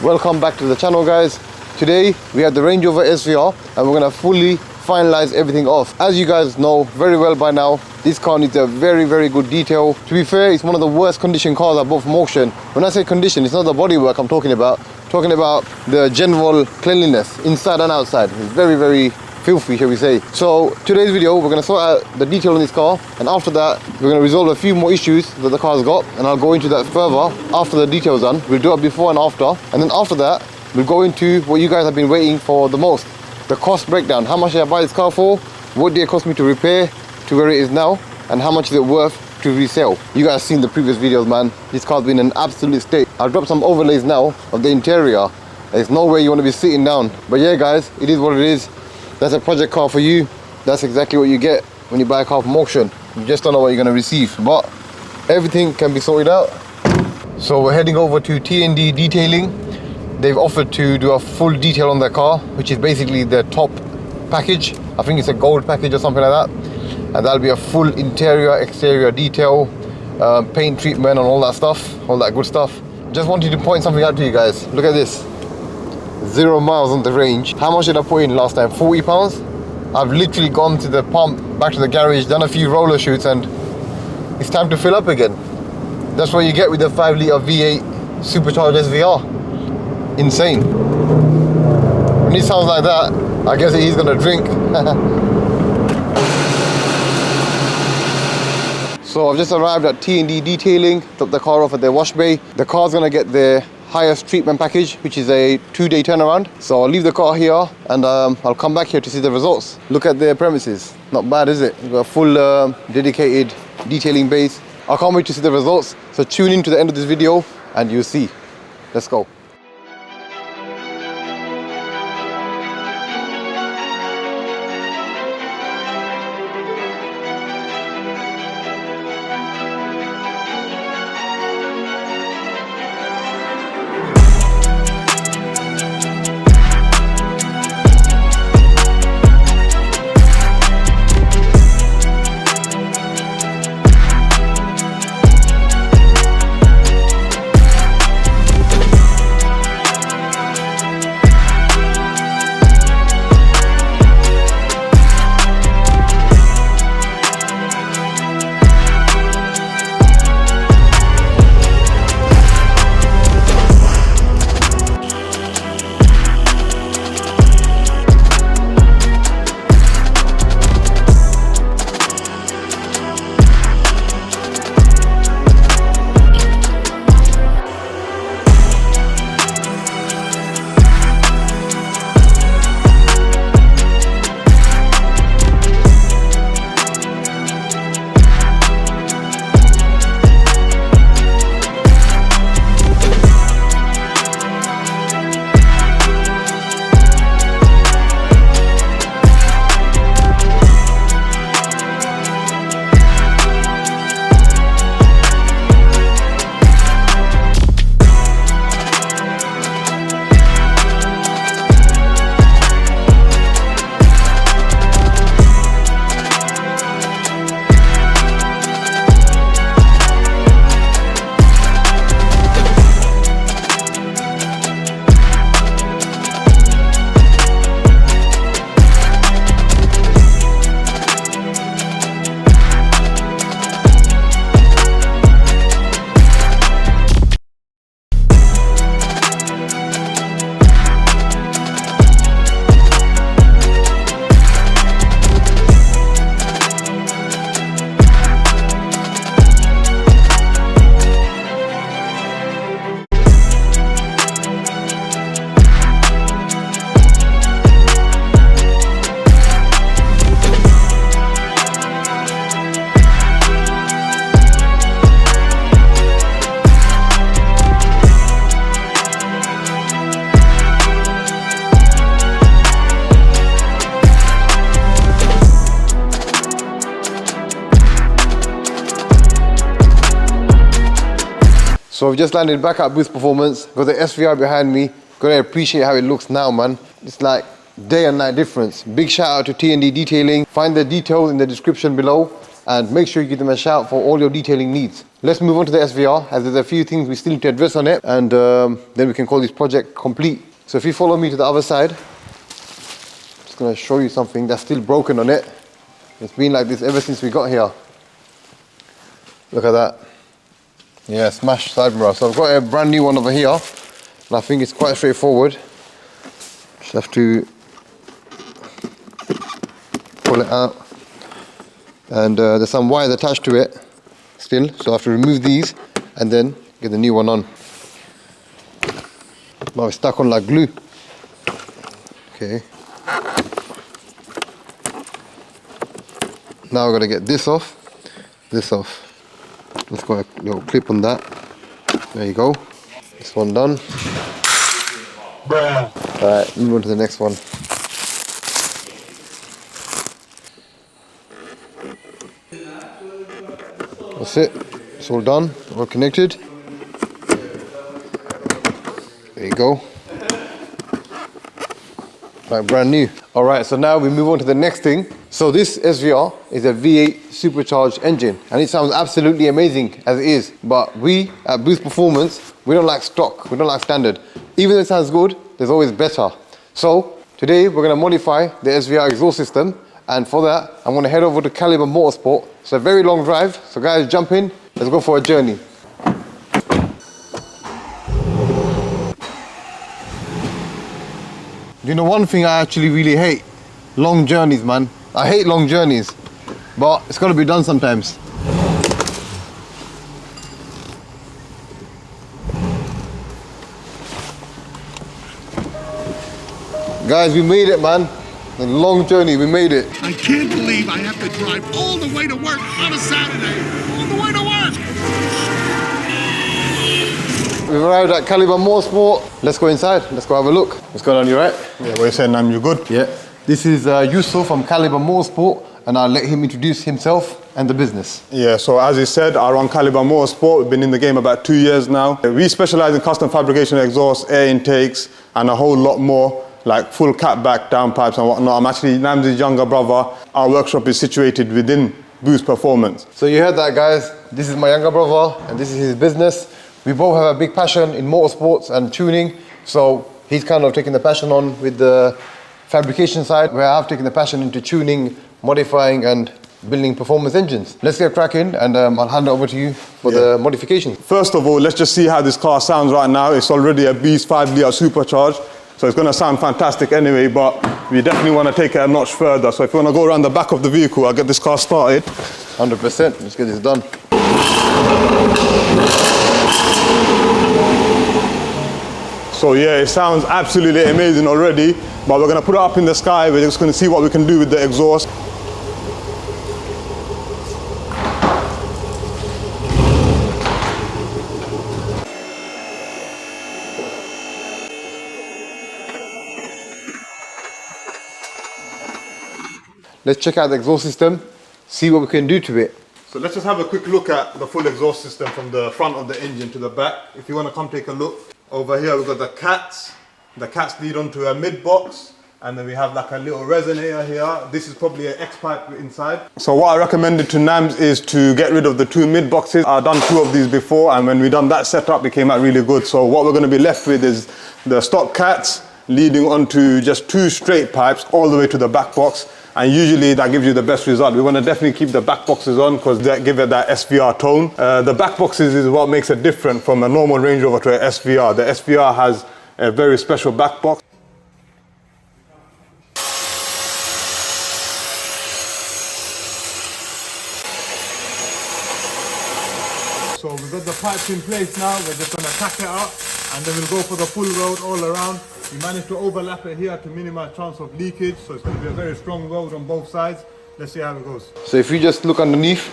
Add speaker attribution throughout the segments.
Speaker 1: Welcome back to the channel, guys. Today we have the Range Rover SVR and we're going to fully finalize everything off. As you guys know very well by now, this car needs a very good detail. To be fair, it's one of the worst condition cars I bought from auction. When I say condition, it's not the bodywork I'm talking about the general cleanliness inside and outside. It's very filthy, shall we say. So today's video, we're going to sort out the detail on this car, and after that we're going to resolve a few more issues that the car's got, and I'll go into that further after the detail's done. We'll do it before and after, and then after that we'll go into what you guys have been waiting for the most, the cost breakdown. How much did I buy this car for? What did it cost me to repair to where it is now? And how much is it worth to resell? You guys seen the previous videos, man. This car's been in an absolute state. I'll drop some overlays now of the interior. There's no way you want to be sitting down. But yeah, guys, it is what it is. That's a project car for you. That's exactly what you get when you buy a car from auction. You just don't know what you're going to receive. But everything can be sorted out. So we're heading over to T&D Detailing. They've offered to do a full detail on their car, which is basically their top package. I think it's a gold package or something like that. And that'll be a full interior, exterior detail, paint treatment and all that stuff, all that good stuff. Just wanted to point something out to you guys. Look at this. 0 miles on the range. How much did I put in last time? £40? I've literally gone to the pump, back to the garage, done a few roller shoots, and it's time to fill up again. That's what you get with the 5 litre V8 supercharged SVR. Insane. When it sounds like that, I guess he's gonna drink. So I've just arrived at T&D Detailing, dropped the car off at their wash bay. The car's gonna get their highest treatment package, which is a 2-day turnaround. So I'll leave the car here and I'll come back here to see the results. Look at their premises. Not bad, is it? We've got a full dedicated detailing base. I can't wait to see the results. So tune in to the end of this video and you'll see. Let's go. So I've just landed back at Boost Performance, got the SVR behind me. Gotta appreciate how it looks now, man. It's like day and night difference. Big shout out to T&D Detailing. Find the details in the description below. and make sure you give them a shout for all your detailing needs. Let's move on to the SVR, as there's a few things we still need to address on it, and then we can call this project complete. So if you follow me to the other side, I'm just going to show you something that's still broken on it. It's been like this ever since we got here. Look at that. Yeah, smashed side mirror. So I've got a brand new one over here, and I think it's quite straightforward. Just have to pull it out, and there's some wires attached to it still, so I have to remove these and then get the new one on. Now it's stuck on like glue. Okay. Now we're gonna get this off, this off. Let's go a little clip on that. There you go. This one done. Bruh. Alright, move on to the next one. That's it. It's all done. All connected. There you go. Like brand new. Alright, so now we move on to the next thing. So this SVR is a V8 supercharged engine, and it sounds absolutely amazing as it is, but we at Boost Performance, we don't like stock, we don't like standard. Even though it sounds good, there's always better. So today we're going to modify the SVR exhaust system, and for that I'm going to head over to Caliber Motorsport. It's a very long drive, so guys, jump in, let's go for a journey. You know, one thing I actually really hate? Long journeys, man. I hate long journeys, but it's got to be done sometimes. Guys, we made it, man. A long journey, we made it.
Speaker 2: I can't believe I have to drive all the way to work on a Saturday. All the way to work!
Speaker 1: We've arrived at Caliber Motorsport. Let's go inside. Let's go have a look. What's going on, you right?
Speaker 3: Yeah, what you saying, Nam? You good?
Speaker 1: Yeah. This is Yusuf from Caliber Motorsport, and I'll let him introduce himself and the business.
Speaker 3: Yeah, so as he said, I run Caliber Motorsport. We've been in the game about 2 years now. We specialize in custom fabrication exhausts, air intakes, and a whole lot more, like full catback, downpipes and whatnot. I'm actually Namzi's younger brother. Our workshop is situated within Boost Performance.
Speaker 1: So you heard that, guys. This is my younger brother, and this is his business. We both have a big passion in motorsports and tuning, so he's kind of taking the passion on with the fabrication side, where I've taken the passion into tuning, modifying and building performance engines. Let's get cracking, and I'll hand it over to you for the modification.
Speaker 3: First of all, let's just see how this car sounds right now. It's already a beast 5-litre supercharged, so it's going to sound fantastic anyway, but we definitely want to take it a notch further. So if you want to go around the back of the vehicle, I'll get this car started.
Speaker 1: 100%, let's get this done.
Speaker 3: So yeah, it sounds absolutely amazing already, but we're going to put it up in the sky. We're just going to see what we can do with the exhaust.
Speaker 1: Let's check out the exhaust system, see what we can do to it.
Speaker 3: So let's just have a quick look at the full exhaust system from the front of the engine to the back. If you want to come take a look. Over here we've got the cats. The cats lead onto a mid box, and then we have like a little resonator here. This is probably an X-pipe inside. So what I recommended to Nams is to get rid of the 2 mid boxes. I've done 2 of these before, and when we done that setup, it came out really good. So what we're going to be left with is the stock cats leading onto just 2 straight pipes all the way to the back box. And usually that gives you the best result. We want to definitely keep the back boxes on because that give it that SVR tone. The back boxes is what makes it different from a normal Range Rover to an SVR. The SVR has a very special back box. So we've got the pipes in place now. We're just going to tack it up, and then we'll go for the full road all around. We managed to overlap it here to minimize chance of leakage, so it's going to be a very strong road on both sides. Let's see how it goes.
Speaker 1: So if you just look underneath,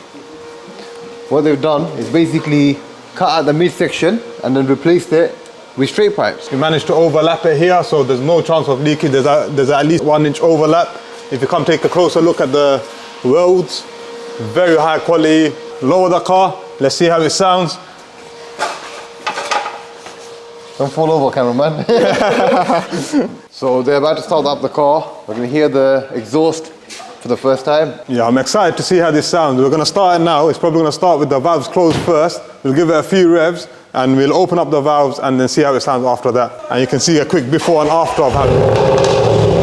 Speaker 1: what they've done is basically cut out the midsection and then replaced it with straight pipes.
Speaker 3: We managed to overlap it here, so there's no chance of leakage. There's at least 1 inch overlap. If you come take a closer look at the welds, very high quality. Lower the car, let's see how it sounds.
Speaker 1: Don't fall over, cameraman. So they're about to start up the car. We're going to hear the exhaust for the first time.
Speaker 3: Yeah, I'm excited to see how this sounds. We're going to start it now. It's probably going to start with the valves closed first. We'll give it a few revs and we'll open up the valves and then see how it sounds after that. And you can see a quick before and after of how it...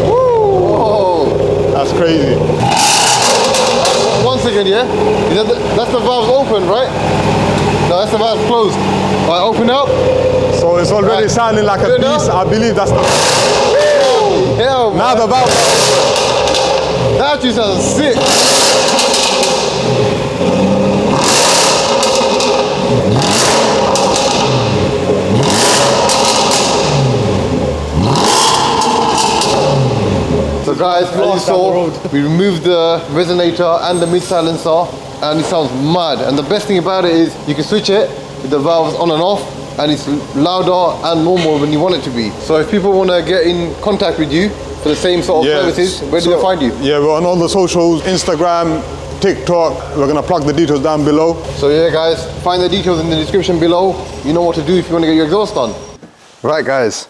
Speaker 1: Whoa!
Speaker 3: That's crazy.
Speaker 1: 1 second, yeah? That's the valve open, right? No, that's the valve closed. All right, open up.
Speaker 3: So it's already sounding like a beast. I believe that's the...
Speaker 1: Hell,
Speaker 3: now the valve...
Speaker 1: That actually sounds sick. So guys, as you saw, we removed the resonator and the mid silencer and it sounds mad. And the best thing about it is you can switch it with the valves on and off and it's louder and normal when you want it to be. So if people want to get in contact with you for the same sort of services, where do they find you?
Speaker 3: Yeah, we're on all the socials, Instagram, TikTok. We're going to plug the details down below.
Speaker 1: So yeah guys, find the details in the description below. You know what to do if you want to get your exhaust on. Right guys,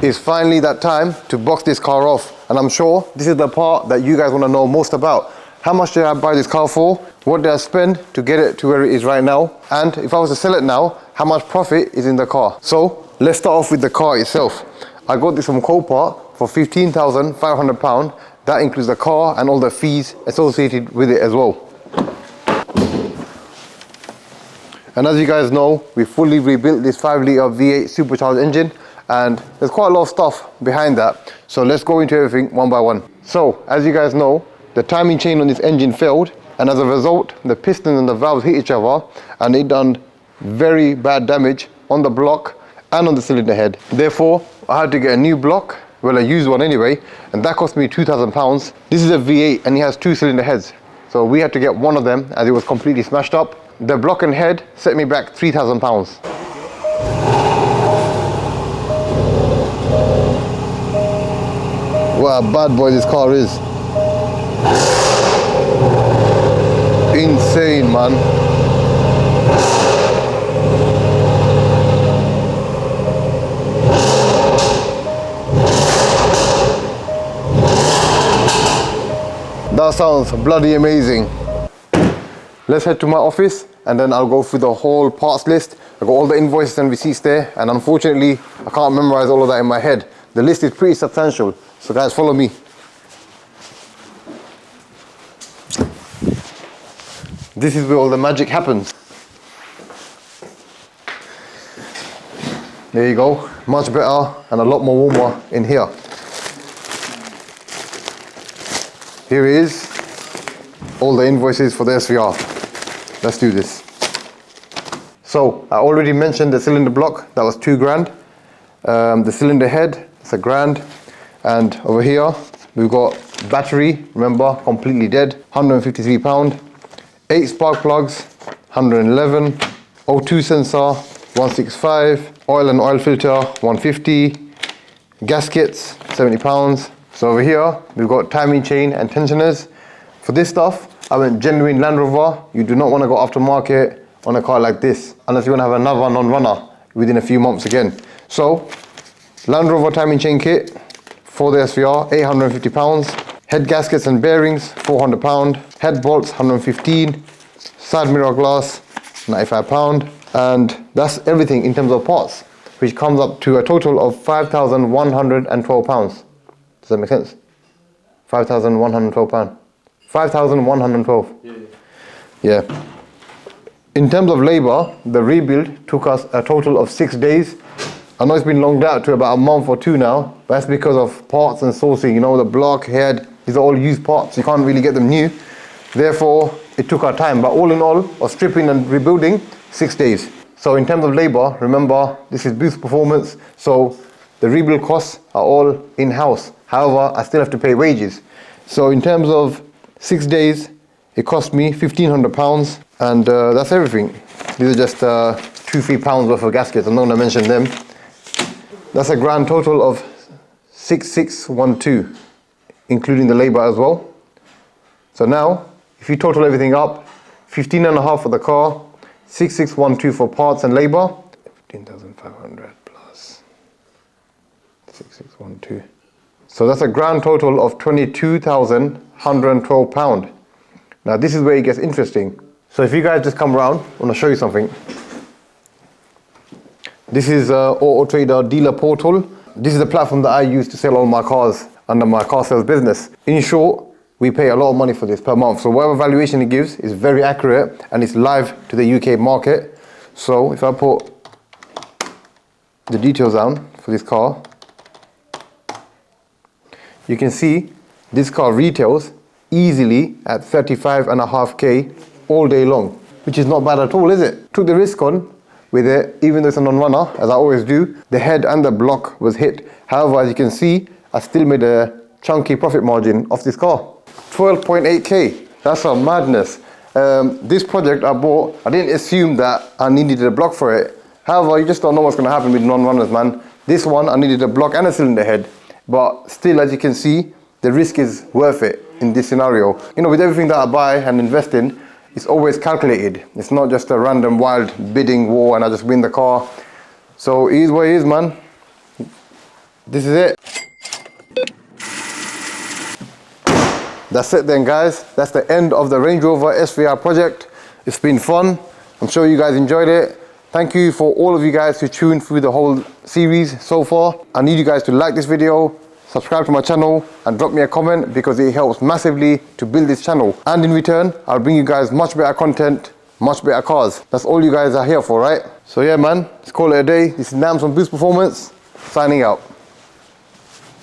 Speaker 1: it's finally that time to box this car off. And I'm sure this is the part that you guys want to know most about. How much did I buy this car for? What did I spend to get it to where it is right now? And if I was to sell it now, how much profit is in the car? So let's start off with the car itself. I got this from Copart for £15,500. That includes the car and all the fees associated with it as well. And as you guys know, we fully rebuilt this 5-litre V8 supercharged engine. And there's quite a lot of stuff behind that. So let's go into everything one by one. So as you guys know, the timing chain on this engine failed. And as a result, the pistons and the valves hit each other and it done very bad damage on the block and on the cylinder head. Therefore, I had to get a new block, well, a used one anyway, and that cost me £2,000. This is a V8 and it has 2 cylinder heads. So we had to get one of them as it was completely smashed up. The block and head set me back £3,000. What a bad boy this car is. Insane, man. That sounds bloody amazing. Let's head to my office and then I'll go through the whole parts list. I've got all the invoices and receipts there, and unfortunately I can't memorize all of that in my head. The list is pretty substantial, so guys, follow me. This is where all the magic happens. There you go, much better and a lot more warmer in here. Here is all the invoices for the SVR. Let's do this. So I already mentioned the cylinder block, that was £2,000. The cylinder head, it's £1,000. And over here we've got battery, remember, completely dead, £153. 8 spark plugs, 111. O2 sensor, 165. Oil and oil filter, 150. Gaskets, £70. So over here we've got timing chain and tensioners. For this stuff, I went genuine Land Rover. You do not want to go aftermarket on a car like this unless you want to have another non-runner within a few months again. So Land Rover timing chain kit for the SVR, £850. Head gaskets and bearings, £400. Head bolts, £115. Side mirror glass, £95. And that's everything in terms of parts, which comes up to a total of £5,112. Does that make sense? £5,112. 5,112. Yeah. In terms of labor, the rebuild took us a total of 6 days. I know it's been longed out to about a month or two now, but that's because of parts and sourcing. You know, the block, head, these are all used parts. You can't really get them new. Therefore, it took our time. But all in all, of stripping and rebuilding, 6 days. So in terms of labor, remember, this is Boost Performance. So the rebuild costs are all in-house. However, I still have to pay wages. So in terms of 6 days, it cost me £1,500, and that's everything. These are just £2-3 worth of gaskets. I'm not going to mention them. That's a grand total of 6,612, including the labor as well. So now, if you total everything up, 15.5 for the car, 6,612 for parts and labor, 15,500 plus 6,612, So that's a grand total of £22,112. Now this is where it gets interesting. So if you guys just come around, I want to show you something. This is Auto Trader Dealer Portal. This is the platform that I use to sell all my cars under my car sales business. In short, we pay a lot of money for this per month. So whatever valuation it gives is very accurate and it's live to the UK market. So if I put the details down for this car, you can see this car retails easily at 35.5k all day long, which is not bad at all, is it? Took the risk on with it, even though it's a non-runner, as I always do. The head and the block was hit. However, as you can see, I still made a chunky profit margin off this car. 12.8k, that's a madness. This project I bought, I didn't assume that I needed a block for it. However, you just don't know what's gonna happen with non-runners, man. This one, I needed a block and a cylinder head. But still, as you can see, the risk is worth it in this scenario. You know, with everything that I buy and invest in, it's always calculated. It's not just a random wild bidding war and I just win the car. So it is what it is, man. This is it. That's it then, guys. That's the end of the Range Rover SVR project. It's been fun. I'm sure you guys enjoyed it. Thank you for all of you guys who tuned through the whole series so far. I need you guys to like this video, subscribe to my channel and drop me a comment because it helps massively to build this channel. And in return, I'll bring you guys much better content, much better cars. That's all you guys are here for, right? So yeah, man, let's call it a day. This is Nams from Boost Performance, signing out.